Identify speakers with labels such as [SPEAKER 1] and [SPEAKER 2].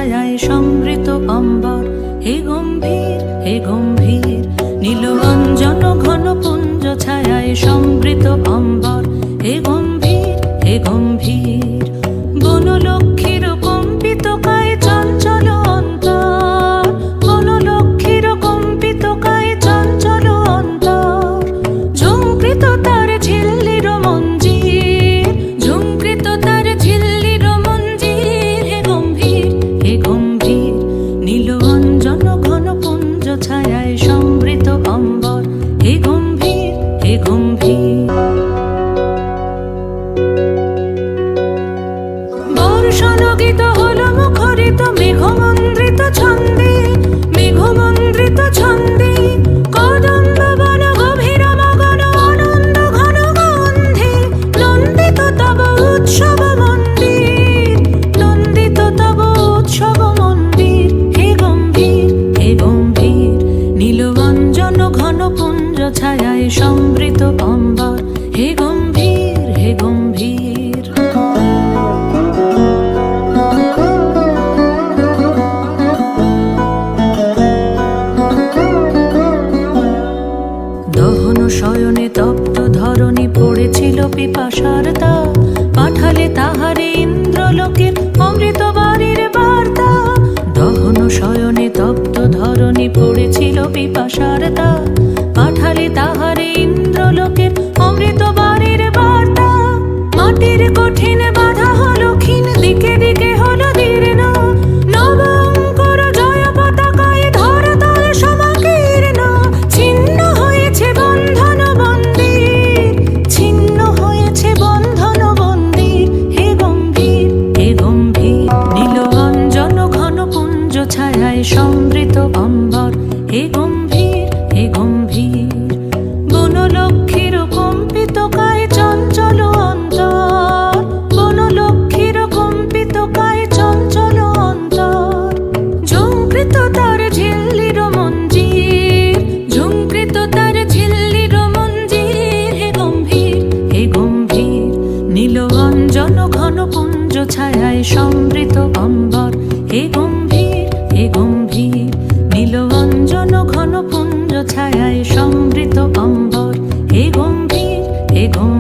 [SPEAKER 1] ছায়ায় সমৃত অম্বর, হে গম্ভীর হে গম্ভীর। নীল অঞ্জন ঘন পুঞ্জ ছায়ায় সমৃত অম্বর, হে গম্ভীর হে গম্ভীর। বনলক্ষ্মীর কম্পিত কায় চঞ্চল অন্তর, বনলক্ষ্মীর কম্পিত কায় চঞ্চল অন্তর। ঝঙ্কৃত তার ঝিল্লির মঞ্জির, ঝঙ্কৃত তার ঝিল্লির মঞ্জির, হে গম্ভীর হে গম্ভীর। নীল অঞ্জন ঘন পুঞ্জ ছায়ায় সমৃত অম্বর, হে গম্ভীর হে গম্ভীর। বর্ষণগীত হল মুখরিত মেঘমন্দ্রিত ছন্দে, মেঘমন্দ্রিত ছন্দে। কদম্ব বন গভীর মগন আনন্দ ঘন গন্ধে, নন্দিত তব উৎসব মন্দির, নন্দিত তব উৎসব মন্দির, হে গম্ভীর হে গম্ভীর। নীল অঞ্জন ঘন পুঞ্জ ছায়ায় সমৃত অম্বর, হে গম্ভীর হে গম্ভীর। দহন শয়নে তপ্ত ধরণী পড়েছিল পিপাসার তা, পাঠালে তাহারে ইন্দ্রলোকের অমৃত বাড়ির বার্তা। দহন শয়নে তপ্ত ধরণী পড়েছিল পিপাসার তা, পাঠালে তাহারে ইন্দ্রলোকের অমৃত বাড়ির বার্তা। মাটির কঠিন বাধা হলো ক্ষীণ, দিকে দিকে হলো দীর্ণ, নব অঙ্কুর জয় পতাকায় ধরাতল সমাকীর্ণ। ছিন্ন হয়েছে বন্ধন বন্দির, ছিন্ন হয়েছে বন্ধন বন্দির, হে গম্ভীর হে গম্ভীর। নীল অঞ্জন ঘন পুঞ্জ ছায়ায় সমৃত অম্বর, হে গম্ভীর হে গম্ভীর। বনলক্ষ্মীর কম্পিত কায় চঞ্চল অন্তর, বনলক্ষ্মীর কম্পিত কায় চঞ্চল অন্তর। ঝঙ্কৃত তার ঝিল্লির মঞ্জির, ঝঙ্কৃত তার ঝিল্লির মঞ্জির, হে গম্ভীর হে গম্ভীর। নীল অঞ্জন ঘন পুঞ্জ ছায়ায় সমৃত অম্বর, হে গম্ভীর হে গম্ভীর। নীল অঞ্জন ঘন পুঞ্জ ছায়ায় সমৃত অম্বর, হে গম্ভীর হে গম্ভীর।